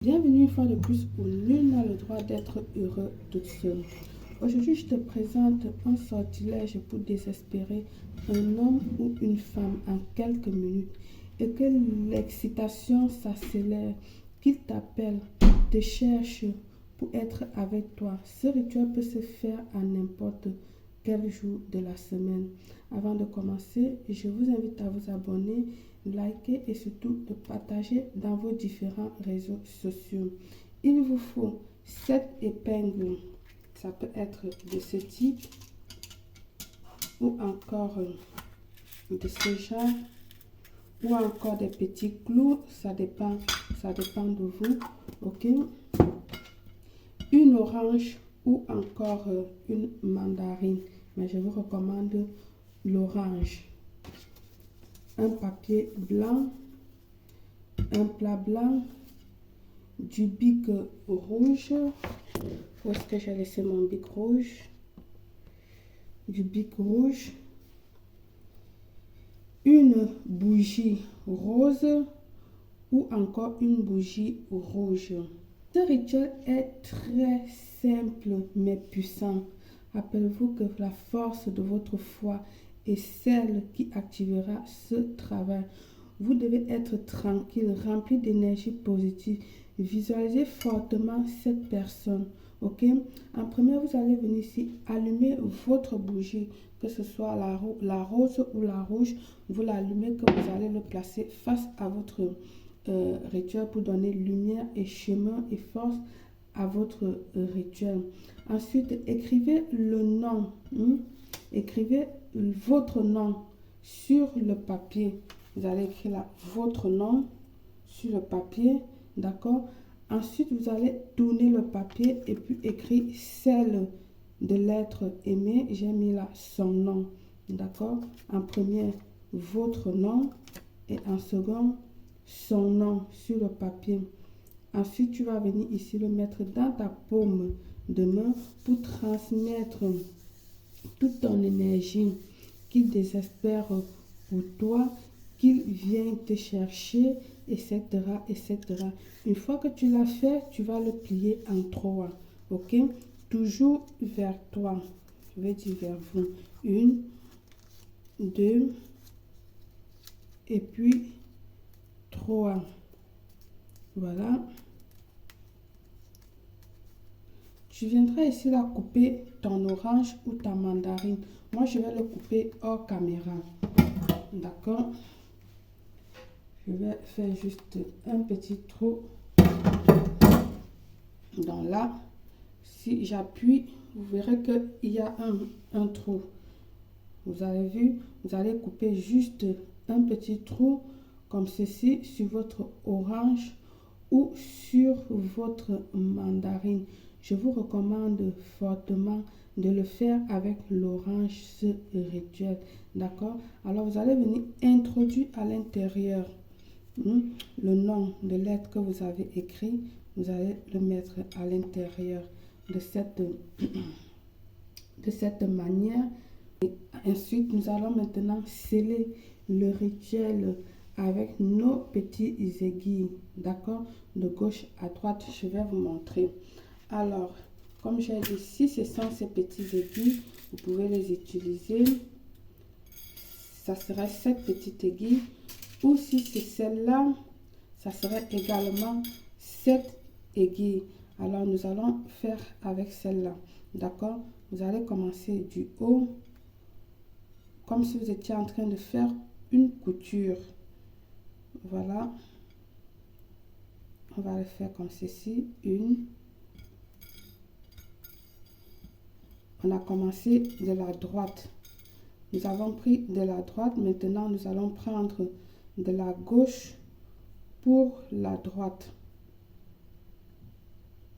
Bienvenue une fois de plus où nul n'a le droit d'être heureux toute seule. Aujourd'hui, je te présente un sortilège pour désespérer un homme ou une femme en quelques minutes et que l'excitation s'accélère, qu'il t'appelle, te cherche pour être avec toi. Ce rituel peut se faire à n'importe quel jour de la semaine. Avant de commencer, je vous invite à vous abonner, liker et surtout de partager dans vos différents réseaux sociaux. Il vous faut 7 épingles. Ça peut être de ce type ou encore de ce genre ou encore des petits clous. Ça dépend de vous. Ok. Une orange ou encore une mandarine. Mais je vous recommande l'orange. Un papier blanc, un plat blanc, du bic rouge. Où est-ce que j'ai laissé mon bic rouge? Du bic rouge. Une bougie rose ou encore une bougie rouge. Ce rituel est très simple mais puissant. Rappelez-vous que la force de votre foi est celle qui activera ce travail. Vous devez être tranquille, rempli d'énergie positive. Visualisez fortement cette personne. Ok? En premier, vous allez venir ici, allumer votre bougie, que ce soit la rose ou la rouge. Vous l'allumez, que vous allez le placer face à votre rituel pour donner lumière et chemin et force à votre rituel. Ensuite, écrivez le nom. Écrivez votre nom sur le papier. Vous allez écrire là votre nom sur le papier. D'accord? Ensuite, vous allez tourner le papier et puis écrire celle de l'être aimé. J'ai mis là son nom. D'accord? En premier, votre nom et en second, son nom sur le papier. Ensuite, tu vas venir ici le mettre dans ta paume de main pour transmettre toute ton énergie qu'il désespère pour toi, qu'il vient te chercher, etc., etc. Une fois que tu l'as fait, tu vas le plier en trois. Ok? Toujours vers toi. Je vais dire vers vous. Une, deux, et puis trois. Voilà. Tu viendras ici là couper ton orange ou ta mandarine. Moi, je vais le couper hors caméra. D'accord? Je vais faire juste un petit trou. Donc là, si j'appuie, vous verrez qu'il y a un trou. Vous avez vu? Vous allez couper juste un petit trou comme ceci sur votre orange ou sur votre mandarine. Je vous recommande fortement de le faire avec l'orange, ce rituel. D'accord? Alors, vous allez venir introduire à l'intérieur le nom de l'être que vous avez écrit. Vous allez le mettre à l'intérieur de cette manière. Et ensuite, nous allons maintenant sceller le rituel avec nos petits aiguilles. D'accord? De gauche à droite, je vais vous montrer. Alors, comme j'ai dit, si ce sont ces petits aiguilles, vous pouvez les utiliser. Ça serait cette petite aiguille. Ou si c'est celle-là, ça serait également cette aiguille. Alors, nous allons faire avec celle-là. D'accord? Vous allez commencer du haut, comme si vous étiez en train de faire une couture. Voilà. On va le faire comme ceci. Une. On a commencé de la droite. Nous avons pris de la droite. Maintenant, nous allons prendre de la gauche pour la droite.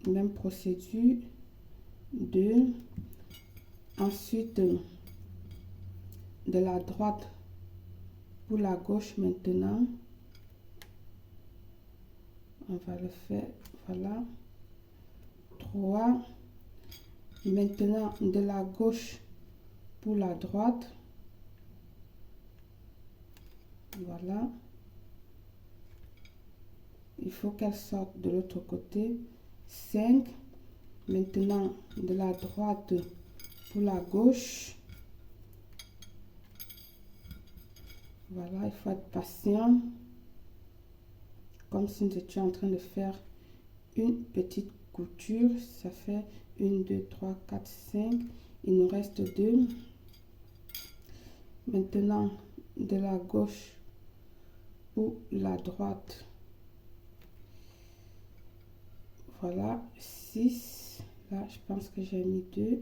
Même procédure. 2. Ensuite, de la droite pour la gauche maintenant. On va le faire. Voilà. 3. Maintenant, de la gauche pour la droite. Voilà. il faut qu'elle sorte de l'autre côté. 5. Maintenant, de la droite pour la gauche. Voilà, il faut être patient. Comme si nous étions en train de faire une petite couture. Ça fait 1, 2, 3, 4, 5. Il nous reste 2. Maintenant, de la gauche ou la droite. Voilà, 6. Là, je pense que j'ai mis 2.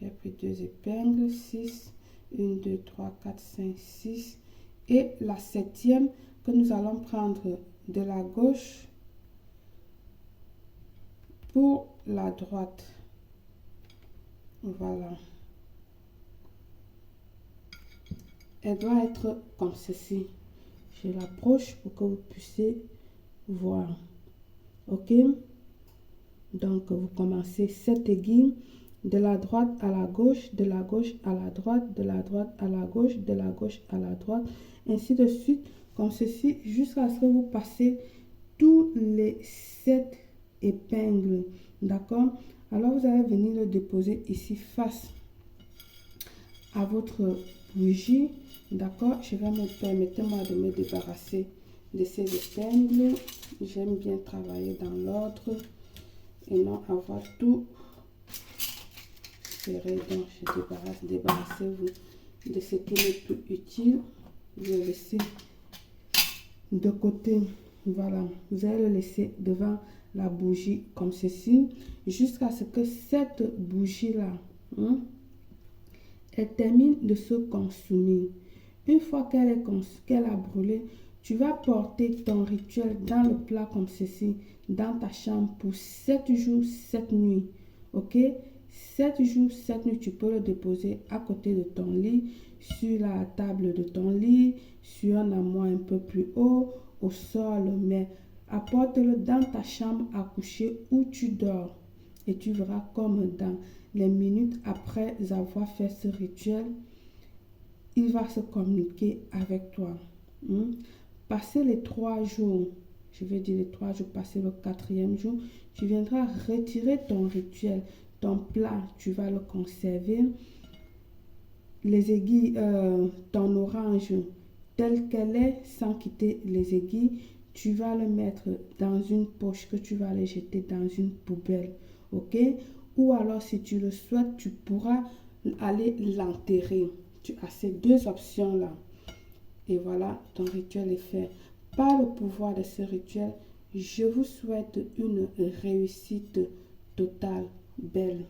J'ai pris 2 épingles. 6. 1, 2, 3, 4, 5, 6. Et la 7e que nous allons prendre de la gauche pour la droite. Voilà. Elle doit être comme ceci. Je l'approche pour que vous puissiez voir. Ok? Donc, vous commencez cette aiguille de la droite à la gauche, de la gauche à la droite, de la droite à la gauche, de la gauche à la droite, ainsi de suite, comme ceci, jusqu'à ce que vous passez tous les 7 épingles. D'accord? Alors, vous allez venir le déposer ici face à votre bougie. D'accord? Je vais permettez-moi de me débarrasser de ces épingles. J'aime bien travailler dans l'ordre et non avoir tout serré. Donc, débarrassez-vous de ce qui n'est plus utile. Vous le laissez de côté. Voilà, vous allez le laisser devant la bougie comme ceci jusqu'à ce que cette bougie là elle termine de se consumer. Une fois qu'elle a brûlé, tu vas porter ton rituel dans le plat comme ceci, dans ta chambre pour 7 jours, 7 nuits. Ok? 7 jours, 7 nuits, tu peux le déposer à côté de ton lit, sur la table de ton lit, sur un armoire un peu plus haut, au sol, mais apporte-le dans ta chambre à coucher où tu dors. Et tu verras comme dans les minutes après avoir fait ce rituel, il va se communiquer avec toi. Passer les 3 jours, je vais dire les 3 jours, passer le 4e jour, tu viendras retirer ton rituel, ton plat, tu vas le conserver. Les aiguilles, ton orange telle qu'elle est, sans quitter les aiguilles, tu vas le mettre dans une poche que tu vas aller jeter dans une poubelle. Ok? Ou alors, si tu le souhaites, tu pourras aller l'enterrer. Tu as ces 2 options-là. Et voilà, ton rituel est fait. Par le pouvoir de ce rituel, je vous souhaite une réussite totale, belle.